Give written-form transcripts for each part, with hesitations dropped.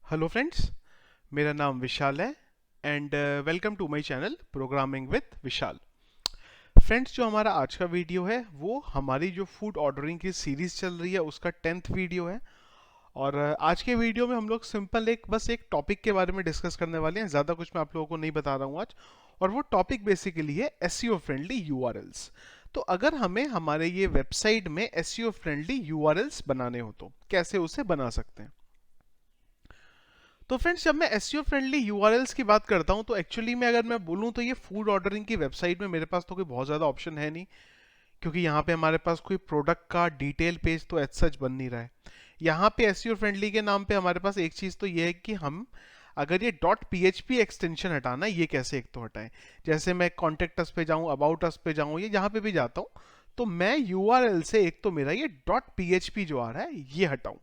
Hello friends, मेरा नाम विशाल है and welcome to my channel programming with Vishal. Friends, जो हमारा आज का वीडियो है वो हमारी जो फूड ऑर्डरिंग की सीरीज चल रही है उसका 10th वीडियो है। और आज के वीडियो में हम लोग सिंपल बस एक टॉपिक के बारे में डिस्कस करने वाले हैं। ज़्यादा कुछ मैं आप लोगों को नहीं बता रहा हूँ आज। और वो टॉपिक बेसिकली है एसईओ फ्रेंडली यूआरएल्स। तो अगर हमें हमारे ये वेबसाइट में एसईओ फ्रेंडली यूआरएल्स बनाने हो तो कैसे उसे बना सकते हैं। तो फ्रेंड्स, जब मैं एसईओ फ्रेंडली यूआरएल्स की बात करता हूं तो एक्चुअली में अगर मैं बोलूं तो ये फूड ऑर्डरिंग की वेबसाइट में मेरे पास तो कोई बहुत ज़्यादा ऑप्शन है नहीं, क्योंकि यहाँ पे हमारे पास कोई प्रोडक्ट का डिटेल पेज तो एज सच बन नहीं रहा है। यहाँ पे एसईओ फ्रेंडली के नाम पे हमारे पास एक चीज़ तो ये है कि हम अगर ये डॉट पीएचपी एक्सटेंशन हटाना है, ये कैसे एक तो हटाएं। जैसे मैं कॉन्टेक्ट अस पे जाऊँ, अबाउट अस पे जाऊँ, ये जहाँ पे भी जाता हूँ तो मैं यूआरएल से एक तो मेरा ये डॉट पीएचपी जो आ रहा है ये हटाऊं।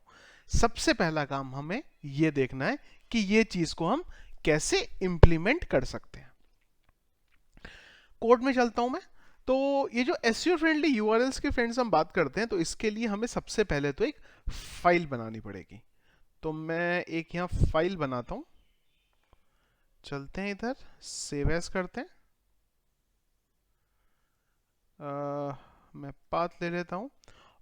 सबसे पहला काम हमें ये देखना है कि ये चीज को हम कैसे इंप्लीमेंट कर सकते हैं। कोड में चलता हूं मैं। तो ये जो एसईओ फ्रेंडली यूआरएल्स के फ्रेंड्स हम बात करते हैं तो इसके लिए हमें सबसे पहले तो एक फाइल बनानी पड़ेगी। तो मैं एक यहाँ फाइल बनाता हूं। चलते हैं इधर, सेव एज करते हैं। मैं पाथ ले लेता हूं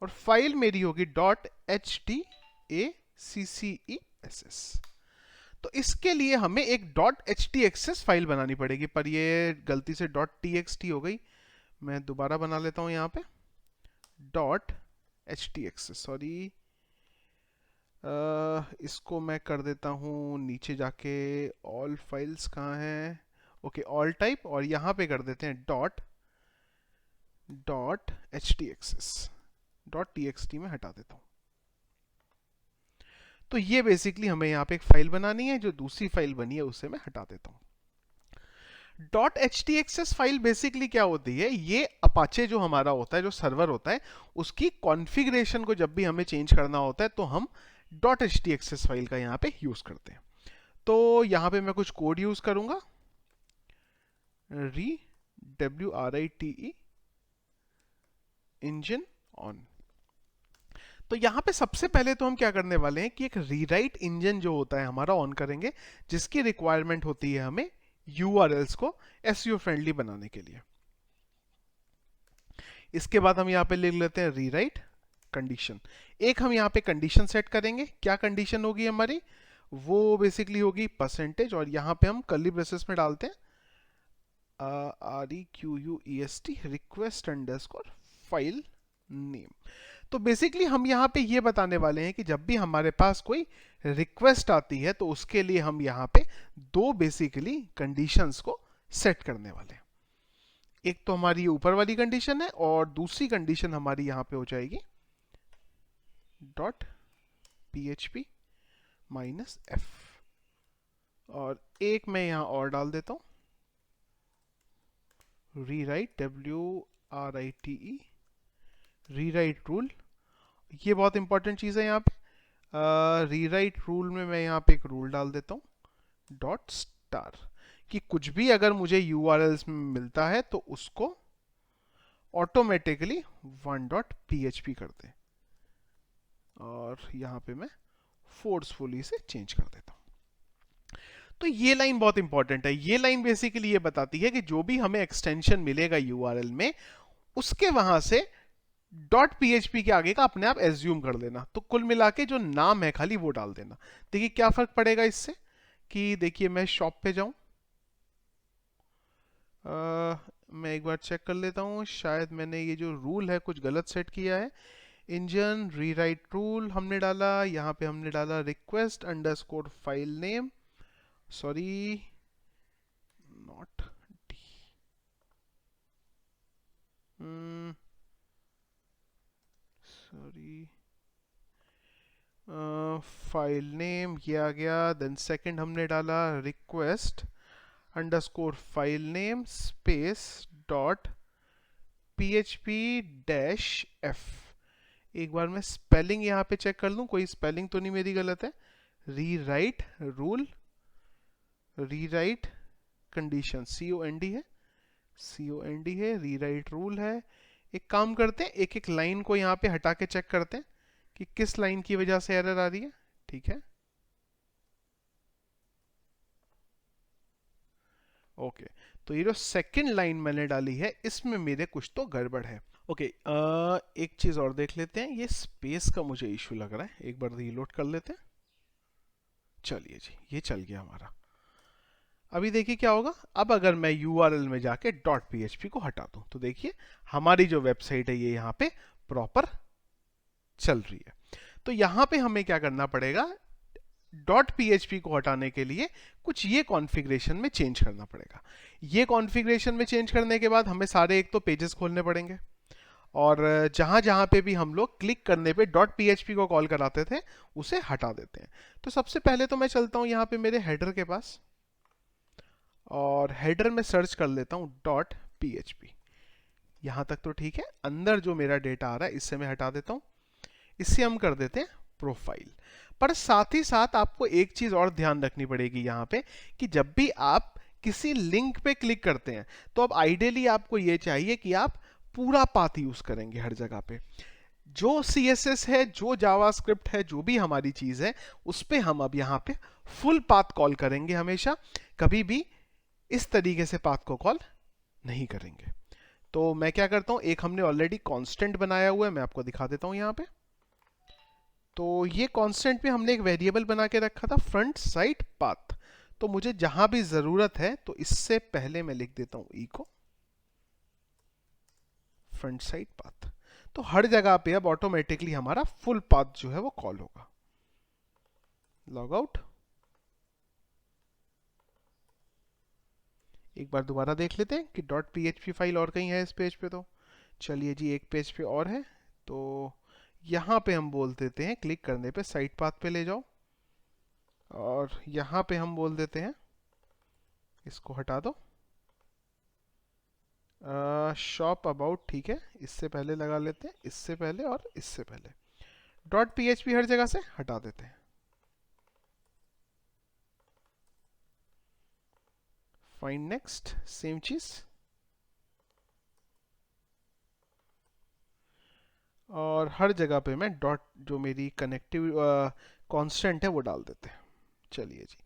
और फाइल मेरी होगी dot H T A C C E S S. तो इसके लिए हमें एक dot H T access file बनानी पड़ेगी, पर ये गलती से डॉट टी एक्स टी हो गई। मैं दोबारा बना लेता हूं यहाँ पे dot H T access. Sorry, इसको मैं कर देता हूँ नीचे जाके। ऑल फाइल्स कहाँ हैं? ओके, ऑल टाइप, और यहाँ पे कर देते हैं dot dot H T access. Dot T X T में हटा देता हूँ। तो ये बेसिकली हमें यहाँ पे एक फाइल बनानी है, जो दूसरी फाइल बनी है उसे मैं हटा देता हूँ। Dot H T access file basically क्या होती है, ये अपाचे जो हमारा होता है, जो सर्वर होता है, उसकी कॉन्फ़िगरेशन को जब भी हमें चेंज करना होता है तो हम dot H T access file का यहाँ पे यूज करते हैं। तो यहाँ पे मैं कुछ कोड यूज करूंगा, री WRITE इंजन ऑन। तो यहाँ पे सबसे पहले तो हम क्या करने वाले हैं कि एक रीराइट इंजन जो होता है हमारा ऑन करेंगे, जिसकी रिक्वायरमेंट होती है हमें यूआरएल्स को एसईओ फ्रेंडली बनाने के लिए। इसके बाद हम यहाँ पे लिख लेते हैं रीराइट कंडीशन। एक हम यहाँ पे कंडीशन सेट करेंगे। क्या कंडीशन होगी हमारी? वो बेसिकली होगी परसेंटेज, और यहाँ पे हम कर्ली ब्रेसेस में डालते हैं REQUEST request underscore file name. तो बेसिकली हम यहाँ पे ये बताने वाले हैं कि जब भी हमारे पास कोई रिक्वेस्ट आती है तो उसके लिए हम यहाँ पे दो बेसिकली कंडीशंस को सेट करने वाले हैं। एक तो हमारी ऊपर वाली कंडीशन है और दूसरी कंडीशन हमारी यहाँ पे हो जाएगी डॉट PHP -f। और एक मैं यहाँ और डाल देता हूँ, रीराइट WRITE रीराइट रूल। ये बहुत इंपॉर्टेंट चीज़ है यहाँ पे। रीराइट रूल में मैं यहाँ पे एक रूल डाल देता हूँ डॉट स्टार, कि कुछ भी अगर मुझे यूआरएल्स में मिलता है तो उसको ऑटोमेटिकली 1.php कर दे। और यहाँ पे मैं फोर्सफुली से चेंज कर देता हूँ। तो ये लाइन बहुत इंपॉर्टेंट है। ये लाइन बेसिकली ये बताती है कि जो भी हमें एक्सटेंशन मिलेगा यूआरएल में, उसके वहां से डॉट पीएचपी के आगे का अपने आप एज्यूम कर देना। तो कुल मिला के जो नाम है खाली वो डाल देना। देखिए क्या फर्क पड़ेगा इससे, कि देखिए मैं शॉप पे जाऊं, मैं एक बार चेक कर लेता हूँ, शायद मैंने ये जो रूल है कुछ गलत सेट किया है। इंजन रीराइट रूल हमने डाला, यहाँ पे हमने डाला request underscore file name, sorry not D, sorry, file name ये आ गया। देन सेकंड हमने डाला request underscore file name space dot PHP -f। एक बार मैं स्पेलिंग यहाँ पे चेक कर लूँ, कोई स्पेलिंग तो नहीं मेरी गलत है। Rewrite rule, rewrite condition COND है, COND है, रीराइट रूल है। एक काम करते हैं, एक एक लाइन को यहाँ पे हटा के चेक करते हैं कि किस लाइन की वजह से एरर आ रही है। ठीक है, ओके, तो ये जो सेकंड लाइन मैंने डाली है इसमें मेरे कुछ तो गड़बड़ है। ओके, एक चीज और देख लेते हैं, ये स्पेस का मुझे इशू लग रहा है, एक बार रीलोड कर लेते हैं। चलिए जी, ये चल गया हमारा। अभी देखिए क्या होगा, अब अगर मैं यूआरएल में जाके डॉट पीएचपी को हटा दूं तो देखिए हमारी जो वेबसाइट है ये यहाँ पे प्रॉपर चल रही है। तो यहाँ पे हमें क्या करना पड़ेगा, डॉट पीएचपी को हटाने के लिए कुछ ये कॉन्फ़िगरेशन में चेंज करना पड़ेगा। ये कॉन्फ़िगरेशन में चेंज करने के बाद हमें सारे एक तो पेजेस खोलने पड़ेंगे, और जहां जहां पे भी हम लोग क्लिक करने पे डॉट पीएचपी को कॉल कराते थे उसे हटा देते हैं। तो सबसे पहले तो मैं चलता हूं यहाँ पे मेरे हेडर के पास, और हेडर में सर्च कर लेता हूं डॉट पीएचपी। यहां तक तो ठीक है, अंदर जो मेरा डेटा आ रहा है इससे मैं हटा देता हूं। इससे हम कर देते हैं प्रोफाइल। पर साथ ही साथ आपको एक चीज और ध्यान रखनी पड़ेगी यहाँ पे, कि जब भी आप किसी लिंक पे क्लिक करते हैं तो अब आइडियली आपको ये चाहिए कि आप पूरा पाथ यूज करेंगे हर जगह पे। जो सीएसएस है, जो जावास्क्रिप्ट है, जो भी हमारी चीज है, उस पे हम अब यहाँ पे फुल पाथ कॉल करेंगे हमेशा, कभी भी इस तरीके से पाथ को कॉल नहीं करेंगे। तो मैं क्या करता हूं, एक हमने ऑलरेडी कांस्टेंट बनाया हुआ है, मैं आपको दिखा देता हूं यहाँ पे। तो ये कांस्टेंट पे हमने एक वेरिएबल बना के रखा था फ्रंट साइड पाथ। तो मुझे जहां भी जरूरत है तो इससे पहले मैं लिख देता हूं इको फ्रंट साइड पाथ। तो हर जगह पे अब ऑटोमेटिकली हमारा फुल पाथ जो है वो कॉल होगा। लॉग आउट, एक बार दोबारा देख लेते हैं कि डॉट पीएचपी फाइल और कहीं है इस पेज पे। तो चलिए जी, एक पेज पे और है। तो यहाँ पे हम बोल देते हैं, क्लिक करने पे साइड पाथ पे ले जाओ, और यहाँ पे हम बोल देते हैं इसको हटा दो। शॉप अबाउट ठीक है, इससे पहले लगा लेते हैं, इससे पहले और इससे पहले। डॉट पीएचपी हर जगह से हटा देते हैं। फाइंड नेक्स्ट, सेम चीज, और हर जगह पे मैं डॉट जो मेरी कनेक्टिव कांस्टेंट है वो डाल देते हैं। चलिए जी,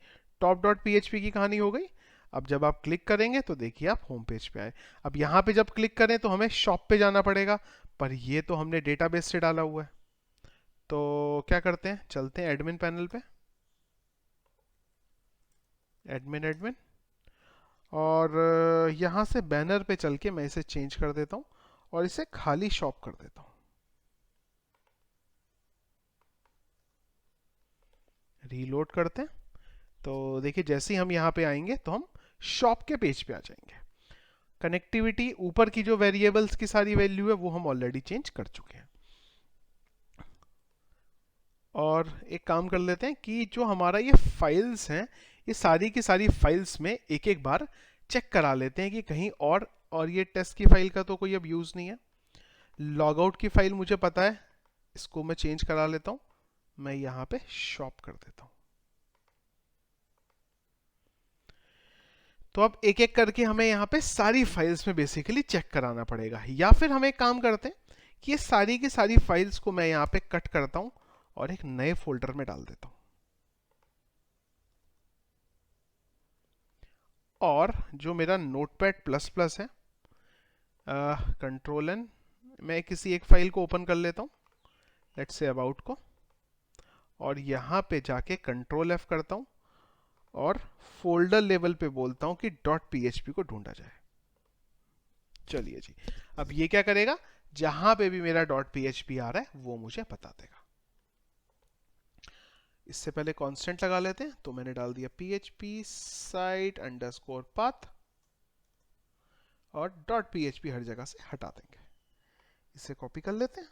टॉप डॉट पीएचपी की कहानी हो गई। अब जब आप क्लिक करेंगे तो देखिए आप होम पेज पे आए। अब यहाँ पे जब क्लिक करें तो हमें शॉप पे जाना पड़ेगा, पर ये तो हमने डेटाबेस से डाला हुआ है। तो क्या करते हैं, चलते हैं एडमिन पैनल पे, एडमिन एडमिन, और यहाँ से बैनर पे चल के मैं इसे चेंज कर देता हूँ और इसे खाली शॉप कर देता हूँ। रीलोड करते हैं तो देखिए जैसे ही हम यहाँ पे आएंगे तो हम शॉप के पेज पे आ जाएंगे। कनेक्टिविटी ऊपर की जो वेरिएबल्स की सारी वैल्यू है वो हम ऑलरेडी चेंज कर चुके हैं। और एक काम कर लेते हैं कि जो हमारा ये फाइल्स हैं, ये सारी की सारी फाइल्स में एक एक बार चेक करा लेते हैं कि कहीं और ये टेस्ट की फाइल का तो कोई अब यूज़ नहीं है। लॉग आउट की फाइल मुझे पता है, इसको मैं चेंज करा लेता हूँ, मैं यहाँ पे शॉप कर देता हूँ। तो अब एक एक करके हमें यहाँ पे सारी फाइल्स में बेसिकली चेक कराना पड़ेगा, या फिर हम एक काम करते हैं कि ये सारी की सारी फाइल्स को मैं यहाँ पे कट करता हूँ और एक नए फोल्डर में डाल देता हूँ। और जो मेरा नोटपैड प्लस प्लस है, कंट्रोल एन, मैं किसी एक फाइल को ओपन कर लेता हूँ, लेट्स से अबाउट को, और यहाँ पे जाके कंट्रोल एफ करता हूँ और फोल्डर लेवल पे बोलता हूँ कि डॉट पीएचपी को ढूंढा जाए। चलिए जी, अब ये क्या करेगा, जहां पे भी मेरा डॉट पीएचपी आ रहा है वो मुझे बता देगा। इससे पहले कांस्टेंट लगा लेते हैं, तो मैंने डाल दिया php site अंडरस्कोर path, और डॉट पीएचपी हर जगह से हटा देंगे। इसे कॉपी कर लेते हैं,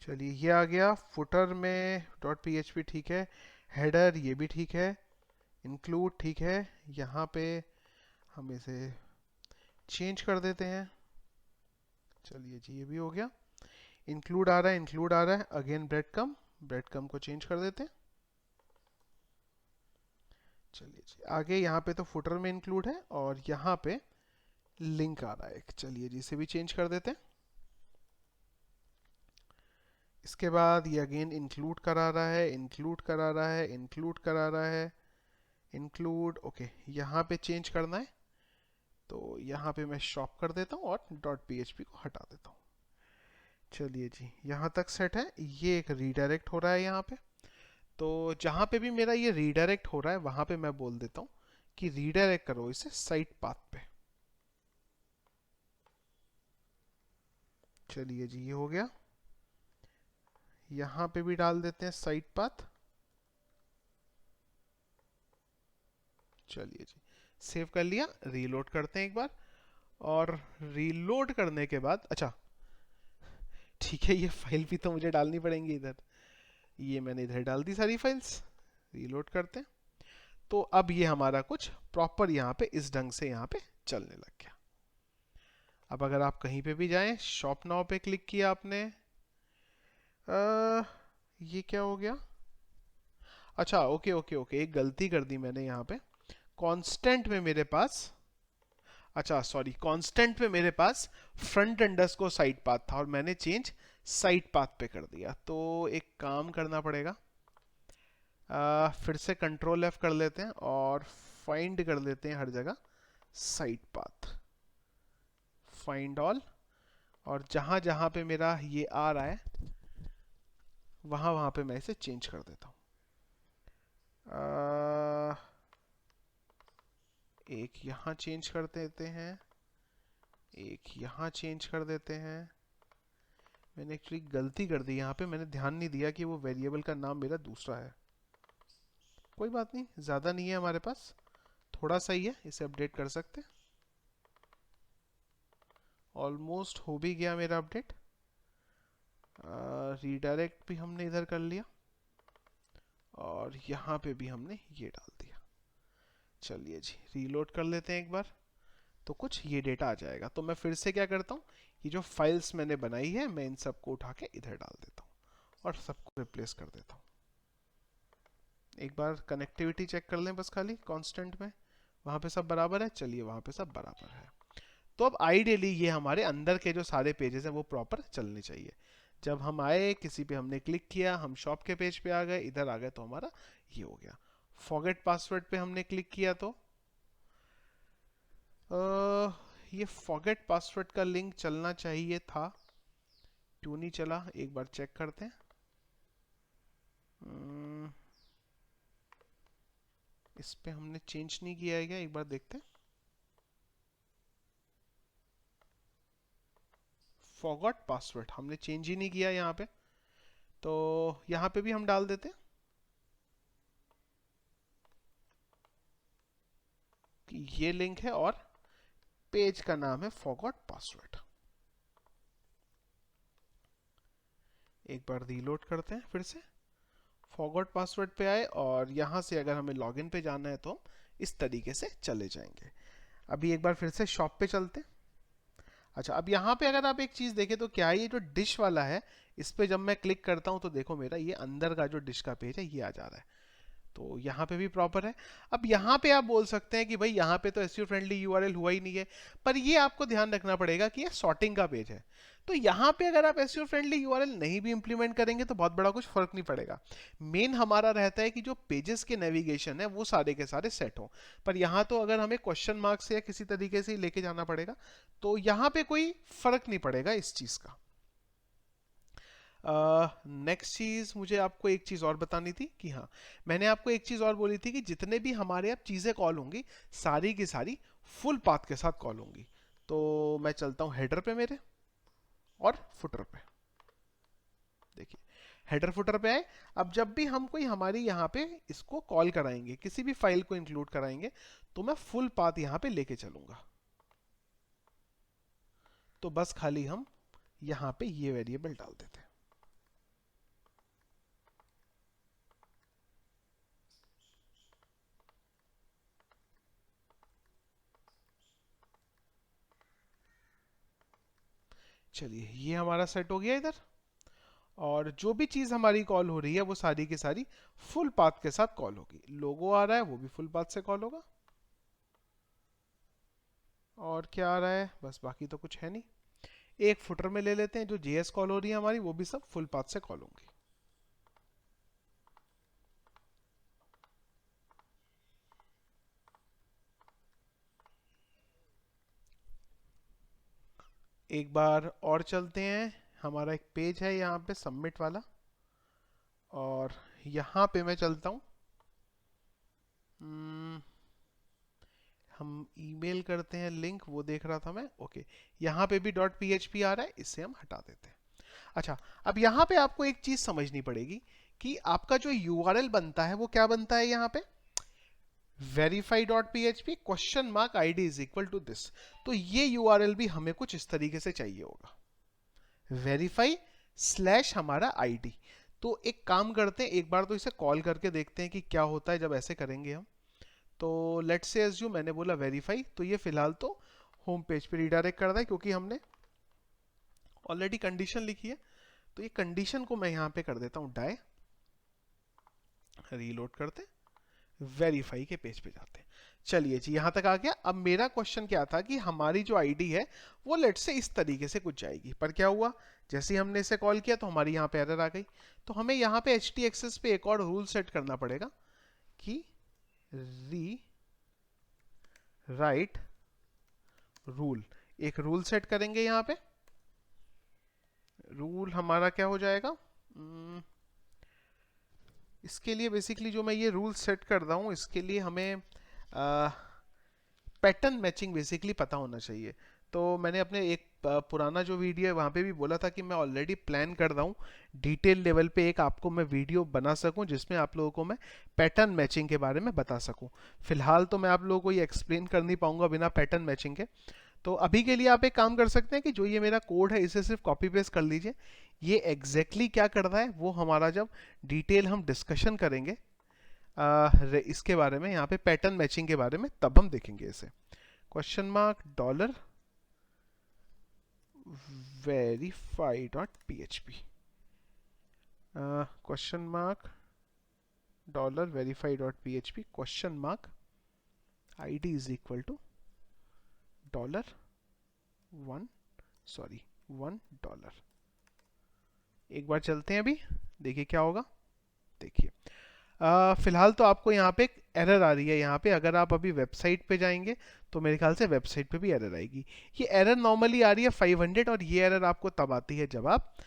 चलिए ये आ गया। फुटर में डॉट पीएचपी ठीक है, हेडर ये भी ठीक है, इंक्लूड ठीक है, यहाँ पे हम इसे चेंज कर देते हैं। चलिए जी, ये भी हो गया। इंक्लूड आ रहा है, इंक्लूड आ रहा है, अगेन ब्रेड कम को चेंज कर देते हैं। चलिए जी, आगे यहाँ पे तो फुटर में इंक्लूड है, और यहाँ पे लिंक आ रहा है एक, चलिए जी इसे भी चेंज कर देते हैं। इसके बाद ये अगेन इंक्लूड करा रहा है, इंक्लूड करा रहा है, इंक्लूड करा रहा है, इंक्लूड। ओके, यहाँ पे चेंज करना है तो यहाँ पे मैं शॉप कर देता हूँ और डॉट पीएचपी को हटा देता हूँ। चलिए जी, यहाँ तक सेट है। ये एक रीडायरेक्ट हो रहा है यहाँ पे, तो जहाँ पे भी मेरा ये रीडायरेक्ट हो रहा है वहाँ पे मैं बोल देता हूँ कि रीडायरेक्ट करो इसे साइट पाथ पे। चलिए जी, ये हो गया। यहाँ पे भी डाल देते हैं साइट पाथ। चलिए जी, सेव कर लिया, रीलोड करते हैं एक बार। और रीलोड करने के बाद, अच्छा ठीक है, ये फाइल भी तो मुझे डालनी पड़ेंगी इधर। ये मैंने इधर डाल दी सारी फाइल्स। रीलोड करते हैं तो अब ये हमारा कुछ प्रॉपर यहाँ पे इस ढंग से यहाँ पे चलने लग गया। अब अगर आप कहीं पे भी जाएं, शॉप नाउ पे क्लिक किया आपने, ये क्या हो गया? अच्छा, ओके ओके ओके, एक गलती कर दी मैंने यहाँ पे। कांस्टेंट में मेरे पास, अच्छा सॉरी, कांस्टेंट में मेरे पास फ्रंट अंडरस्कोर साइड पाथ था और मैंने चेंज साइड पाथ पे कर दिया। तो एक काम करना पड़ेगा, फिर से कंट्रोल एफ कर लेते हैं और फाइंड कर लेते हैं हर जगह साइड पाथ, फाइंड ऑल। और जहां जहां पे मेरा ये आ रहा है वहां वहां पे मैं इसे चेंज कर देता हूँ। एक यहाँ चेंज कर देते हैं, एक यहाँ चेंज कर देते हैं। मैंने एक्चुअली गलती कर दी यहाँ पे, मैंने ध्यान नहीं दिया कि वो वेरिएबल का नाम मेरा दूसरा है। कोई बात नहीं, ज़्यादा नहीं है हमारे पास, थोड़ा सा ही है, इसे अपडेट कर सकते हैं। ऑलमोस्ट हो भी गया मेरा अपडेट। रीडायरेक्ट भी हमने इधर कर लिया और यहाँ पे भी हमने ये डाल दिया। चलिए जी, रीलोड कर लेते हैं एक बार तो कुछ ये डेटा आ जाएगा। तो मैं फिर से क्या करता हूँ, ये जो फाइल्स मैंने बनाई है मैं इन सबको उठा के इधर डाल देता हूँ और सबको रिप्लेस कर देता हूँ। एक बार कनेक्टिविटी चेक कर लें बस, खाली कांस्टेंट में वहाँ पे सब बराबर है। चलिए, वहाँ पे सब बराबर है। तो अब आइडियली ये हमारे अंदर के जो सारे पेजेस हैं वो प्रॉपर चलने चाहिए। जब हम आए, किसी पे हमने क्लिक किया, हम शॉप के पेज पे आ गए, इधर आ गए, तो हमारा ये हो गया। फॉरगेट पासवर्ड पे हमने क्लिक किया तो ये फॉरगेट पासवर्ड का लिंक चलना चाहिए था, क्यों नहीं चला, एक बार चेक करते हैं। इस पे हमने चेंज नहीं किया है क्या, एक बार देखते हैं। फॉरगॉट पासवर्ड हमने चेंज ही नहीं किया यहाँ पे, तो यहाँ पे भी हम डाल देते हैं कि ये लिंक है और पेज का नाम है फॉरगॉट पासवर्ड। एक बार रीलोड करते हैं फिर से, फॉरगॉट पासवर्ड पे आए और यहाँ से अगर हमें लॉगिन पे जाना है तो हम इस तरीके से चले जाएंगे। अभी एक बार फिर से शॉप पे चलते हैं। अच्छा, अब यहाँ पे अगर आप एक चीज़ देखें तो क्या ये जो डिश वाला है, इस पे जब मैं क्लिक करता हूँ तो देखो मेरा ये अंदर का जो डिश का पेज है ये आ जा रहा है। तो यहाँ पे भी प्रॉपर है। अब यहाँ पे आप बोल सकते हैं कि भाई यहाँ पे तो एसईओ फ्रेंडली यूआरएल हुआ ही नहीं है, पर ये आपको ध्यान रखना पड़ेगा कि ये सॉर्टिंग का पेज है। तो यहाँ पे अगर आप एसईओ फ्रेंडली यूआरएल नहीं भी इंप्लीमेंट करेंगे तो बहुत बड़ा कुछ फर्क नहीं पड़ेगा। मेन हमारा रहता है कि जो पेजेस के नेविगेशन है वो सारे के सारे सेट हो। पर यहाँ तो अगर हमें क्वेश्चन मार्क से या किसी तरीके से लेके जाना पड़ेगा, तो यहाँ पे कोई फर्क नहीं पड़ेगा इस चीज़ का। नेक्स्ट चीज़ मुझे आपको एक चीज़ और बतानी थी कि हाँ, मैंने आपको एक चीज़ और बोली थी कि जितने भी हमारे अब चीज़ें कॉल होंगी सारी की सारी फुल पाथ के साथ कॉल होंगी। तो मैं चलता हूँ हेडर पे मेरे और फुटर पे। देखिए, हेडर फुटर पे आए। अब जब भी हम कोई हमारी यहाँ पे इसको कॉल कराएंगे, किसी भी फाइल को इंक्लूड कराएंगे, तो मैं फुल पाथ यहाँ पे लेके चलूंगा। तो बस खाली हम यहाँ पे ये वेरिएबल डाल देते हैं। चलिए, ये हमारा सेट हो गया इधर। और जो भी चीज़ हमारी कॉल हो रही है वो सारी की सारी फुल पाथ के साथ कॉल होगी। लोगो आ रहा है वो भी फुल पाथ से कॉल होगा। और क्या आ रहा है, बस बाकी तो कुछ है नहीं। एक फुटर में ले लेते हैं, जो जेएस कॉल हो रही है हमारी वो भी सब फुल पाथ से कॉल होंगी। एक बार और चलते हैं, हमारा एक पेज है यहाँ पे सबमिट वाला, और यहाँ पे मैं चलता हूँ। हम ईमेल करते हैं लिंक, वो देख रहा था मैं। ओके, यहाँ पे भी डॉट पीएचपी आ रहा है, इससे हम हटा देते हैं। अच्छा, अब यहाँ पे आपको एक चीज समझनी पड़ेगी कि आपका जो यूआरएल बनता है वो क्या बनता है। यहाँ पे verify dot PHP question mark ID is equal to this. तो ये यूआरएल भी हमें कुछ इस तरीके से चाहिए होगा, वेरीफाई स्लैश हमारा आईडी। तो एक काम करते हैं, एक बार तो इसे कॉल करके देखते हैं कि क्या होता है जब ऐसे करेंगे हम। तो लेट्स से एज्यूम मैंने बोला वेरीफाई, तो ये फिलहाल तो होम पेज पे रिडायरेक्ट कर रहा है क्योंकि हमने ऑलरेडी कंडीशन लिखी है। तो ये कंडीशन को मैं यहाँ पे कर देता हूँ डाई, रीलोड करते, वेरीफाई के पेज पे जाते हैं। चलिए जी, यहां तक आ गया। अब मेरा क्वेश्चन क्या था कि हमारी जो आईडी है वो लेट से इस तरीके से कुछ जाएगी, पर क्या हुआ, जैसे ही हमने इसे कॉल किया तो हमारी यहाँ पे एरर आ गई। तो हमें यहाँ पे एच टी एक्सेस पे एक और रूल सेट करना पड़ेगा कि री राइट रूल। एक रूल सेट करेंगे यहाँ पे, रूल हमारा क्या हो जाएगा, इसके लिए बेसिकली जो मैं ये रूल सेट कर रहा हूँ इसके लिए हमें पैटर्न मैचिंग बेसिकली पता होना चाहिए। तो मैंने अपने एक पुराना जो वीडियो है वहाँ पे भी बोला था कि मैं ऑलरेडी प्लान कर रहा हूँ डिटेल लेवल पे एक आपको मैं वीडियो बना सकूँ जिसमें आप लोगों को मैं पैटर्न मैचिंग के बारे में बता सकूँ। फिलहाल तो मैं आप लोगों को ये एक्सप्लेन कर नहीं पाऊंगा बिना पैटर्न मैचिंग के। तो अभी के लिए आप एक काम कर सकते हैं कि जो ये मेरा कोड है इसे सिर्फ कॉपी पेस्ट कर लीजिए। ये एग्जैक्टली क्या कर रहा है वो हमारा जब डिटेल हम डिस्कशन करेंगे इसके बारे में, यहाँ पे पैटर्न मैचिंग के बारे में, तब हम देखेंगे इसे। Question mark dollar verify dot PHP, question mark dollar verify dot PHP question mark ID is equal to dollar $1। एक बार चलते हैं, अभी देखिए क्या होगा। देखिए फिलहाल तो आपको यहाँ पे एक एरर आ रही है। यहाँ पे अगर आप अभी वेबसाइट पे जाएंगे तो मेरे ख्याल से वेबसाइट पे भी एरर आएगी। ये एरर नॉर्मली आ रही है 500, और ये एरर आपको तब आती है जब आप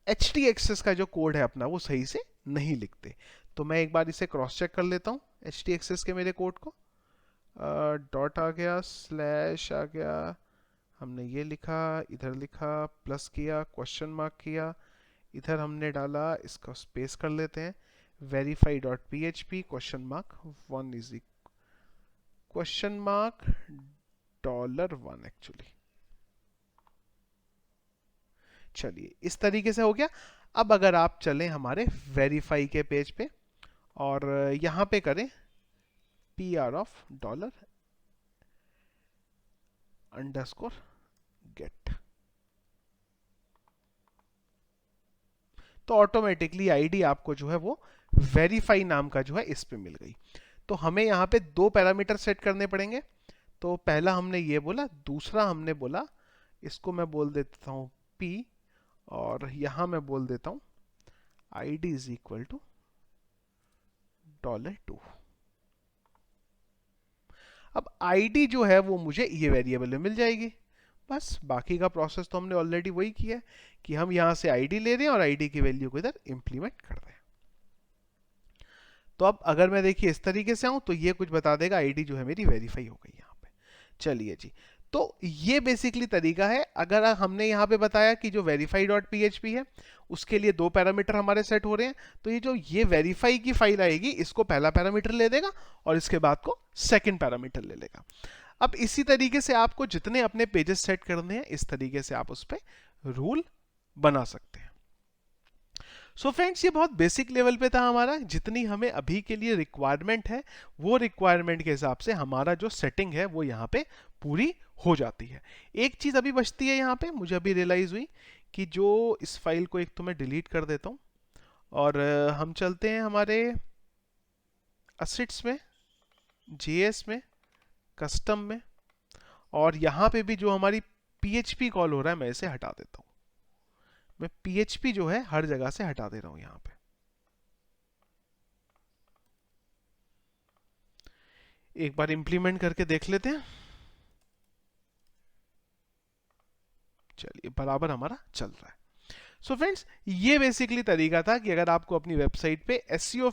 htxs का जो कोड है अपना वो सही से नहीं लिखते। तो मैं एक बार इसे क्रॉस चेक कर लेता हूँ htxs के मेरे कोड को। डॉट आ गया, स्लैश आ गया, हमने ये लिखा, इधर लिखा, प्लस किया, क्वेश्चन मार्क किया, इधर हमने डाला, इसका स्पेस कर लेते हैं, verify dot P H P question mark $1 is question mark $1 actually. चलिए इस तरीके से हो गया। अब अगर आप चलें हमारे वेरीफाई के पेज पे और यहां पे करें P R of dollar underscore get, तो ऑटोमेटिकली आईडी आपको जो है वो वेरीफाई नाम का जो है इस पे मिल गई। तो हमें यहाँ पे दो पैरामीटर सेट करने पड़ेंगे। तो पहला हमने ये बोला, दूसरा हमने बोला, इसको मैं बोल देता हूँ P, और यहां मैं बोल देता हूँ ID इज इक्वल टू $2। अब ID जो है वो मुझे ये वेरिएबल में मिल जाएगी। बस बाकी का प्रोसेस तो हमने ऑलरेडी वही किया है कि हम यहां से ID ले रहे हैं और ID की वैल्यू को इधर इंप्लीमेंट कर रहे हैं। तो अब अगर मैं देखिए इस तरीके से आऊं तो ये कुछ बता देगा आईडी जो है मेरी वेरीफाई हो गई यहाँ पे। चलिए जी, तो ये बेसिकली तरीका है। अगर हमने यहाँ पे बताया कि जो वेरीफाई डॉट पीएचपी है उसके लिए दो पैरामीटर हमारे सेट हो रहे हैं, तो ये जो ये वेरीफाई की फाइल आएगी इसको पहला पैरामीटर ले देगा और इसके बाद को सेकंड पैरामीटर ले लेगा। अब इसी तरीके से आपको जितने अपने पेजेस सेट करने हैं इस तरीके से आप उस पर रूल बना सकते हैं। सो फ्रेंड्स, ये बहुत बेसिक लेवल पे था हमारा। जितनी हमें अभी के लिए रिक्वायरमेंट है वो रिक्वायरमेंट के हिसाब से हमारा जो सेटिंग है वो यहाँ पे पूरी हो जाती है। एक चीज अभी बचती है यहाँ पे, मुझे अभी रियलाइज हुई कि जो इस फाइल को एक तो मैं डिलीट कर देता हूँ और हम चलते हैं हमारे असिट्स में, जेएस में, कस्टम में, और यहाँ पे भी जो हमारी PHP कॉल हो रहा है, मैं इसे हटा देता हूं। मैं PHP जो है हर जगह से हटा दे रहा हूं यहां पे। एक बार इंप्लीमेंट करके देख लेते हैं। चलिए, बराबर हमारा चल रहा है। सो फ्रेंड्स, ये बेसिकली तरीका था कि अगर आपको अपनी वेबसाइट पे एसईओ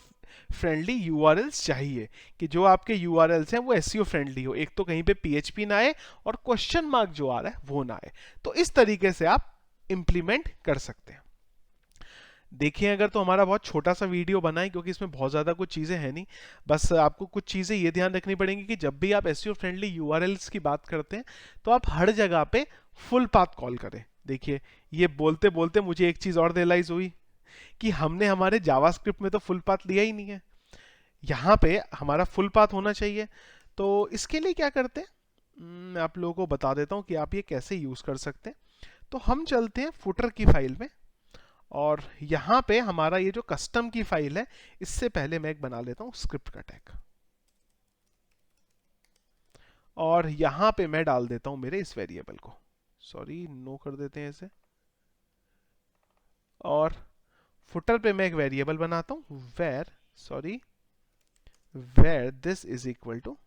फ्रेंडली यूआरएल्स चाहिए, कि जो आपके यूआरएल्स हैं वो एसईओ फ्रेंडली हो, एक तो कहीं पे पीएचपी ना आए और क्वेश्चन मार्क जो आ रहा है वो ना आए, तो इस तरीके से आप इंप्लीमेंट कर सकते हैं। देखिए, अगर तो हमारा बहुत छोटा सा वीडियो बना है, क्योंकि इसमें बहुत ज़्यादा कुछ चीज़ें हैं नहीं, बस आपको कुछ चीज़ें ये ध्यान रखनी पड़ेंगी कि जब भी आप एसईओ फ्रेंडली यूआरएल्स की बात करते हैं तो आप हर जगह पे फुल पाथ कॉल करें। देखिए, ये बोलते बोलते मुझे एक चीज़ और रियलाइज हुई कि हमने हमारे जावास्क्रिप्ट में तो फुल पाथ लिया ही नहीं है। यहाँ पे हमारा फुल पाथ होना चाहिए। तो इसके लिए क्या करते हैं, मैं आप लोगों को बता देता हूँ कि आप ये कैसे यूज़ कर सकते हैं। तो हम चलते हैं फुटर की फाइल में, और यहाँ पे हमारा ये जो कस्टम की फाइल है, इससे पहले मैं एक बना लेता हूँ स्क्रिप्ट का टैग, और यहाँ पे मैं डाल देता हूँ मेरे इस वेरिएबल को, सॉरी नो कर देते हैं इसे, और फुटर पे मैं एक वेरिएबल बनाता हूँ var this is equal to,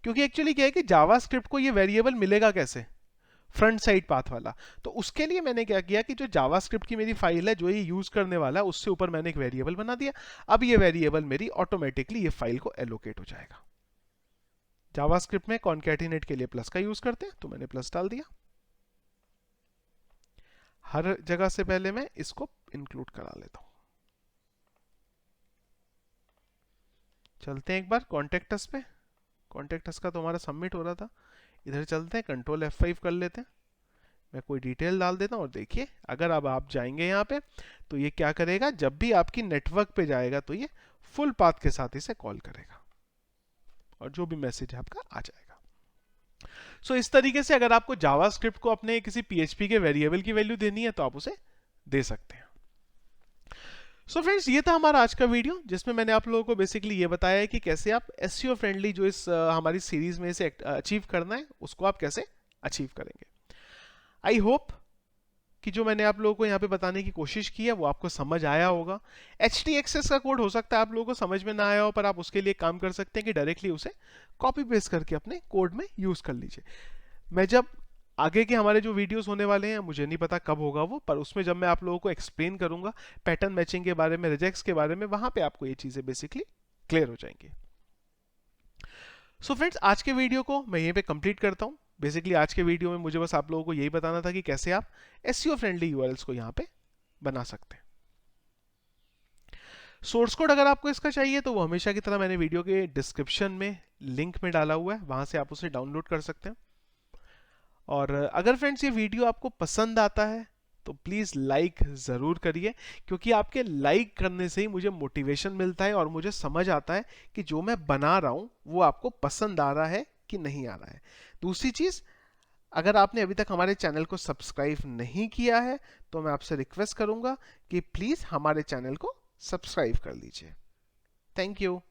क्योंकि एक्चुअली क्या है कि जावास्क्रिप्ट को ये वेरिएबल मिलेगा कैसे, फ्रंट साइड पाथ वाला। तो उसके लिए मैंने क्या किया कि जो जावास्क्रिप्ट की मेरी फाइल है, जो ये यूज करने वाला है, उससे ऊपर मैंने एक वेरिएबल बना दिया। अब ये वेरिएबल मेरी ऑटोमेटिकली ये फाइल को एलोकेट हो जाएगा। जावास्क्रिप्ट में कॉन्कैटिनेट के लिए प्लस का यूज करते हैं, तो मैंने प्लस डाल दिया। हर जगह से पहले मैं इसको इंक्लूड करा लेता हूं। चलते हैं एक बार कॉन्टेक्टस पे। कॉन्टेक्टस का तो हमारा सबमिट हो रहा था। इधर चलते हैं, कंट्रोल F5 कर लेते हैं। मैं कोई डिटेल डाल देता हूँ, और देखिए अगर अब आप जाएंगे यहाँ पे तो ये क्या करेगा, जब भी आपकी नेटवर्क पे जाएगा तो ये फुल पाथ के साथ इसे कॉल करेगा, और जो भी मैसेज है आपका आ जाएगा। सो इस तरीके से अगर आपको जावास्क्रिप्ट को अपने किसी पीएचपी के वेरिएबल की वैल्यू देनी है तो आप उसे दे सकते हैं। सो फ्रेंड्स, ये था हमारा आज का वीडियो, जिसमें मैंने आप लोगों को बेसिकली ये बताया है कि कैसे आप एसईओ फ्रेंडली जो इस हमारी सीरीज में इसे अचीव करना है, उसको आप कैसे अचीव करेंगे। आई होप कि जो मैंने आप लोगों को यहाँ पे बताने की कोशिश की है वो आपको समझ आया होगा। HTXS का कोड हो सकता है आप लोगों को समझ में ना आया हो, पर आप उसके लिए काम कर सकते हैं कि डायरेक्टली उसे कॉपी पेस्ट करके अपने कोड में यूज कर लीजिए। मैं जब आगे के हमारे जो वीडियोस होने वाले हैं, मुझे नहीं पता कब होगा वो, पर उसमें जब मैं आप लोगों को एक्सप्लेन करूंगा पैटर्न मैचिंग के बारे में, रिजेक्ट्स के बारे में, वहां पे आपको ये चीजें बेसिकली क्लियर हो जाएंगी। सो फ्रेंड्स, आज के वीडियो को मैं यहीं पे कंप्लीट करता हूं। बेसिकली आज के वीडियो में मुझे बस आप लोगों को यही बताना था कि कैसे आप एसईओ फ्रेंडली यूआरएल्स को यहाँ पे बना सकते हैं। सोर्स कोड अगर आपको इसका चाहिए तो वो हमेशा की तरह मैंने वीडियो के डिस्क्रिप्शन में लिंक में डाला हुआ है, वहां से आप उसे डाउनलोड कर सकते हैं। और अगर फ्रेंड्स ये वीडियो आपको पसंद आता है तो प्लीज़ लाइक ज़रूर करिए, क्योंकि आपके लाइक करने से ही मुझे मोटिवेशन मिलता है और मुझे समझ आता है कि जो मैं बना रहा हूँ वो आपको पसंद आ रहा है कि नहीं आ रहा है। दूसरी चीज़, अगर आपने अभी तक हमारे चैनल को सब्सक्राइब नहीं किया है तो मैं आपसे रिक्वेस्ट करूंगा कि प्लीज़ हमारे चैनल को सब्सक्राइब कर लीजिए। Thank you.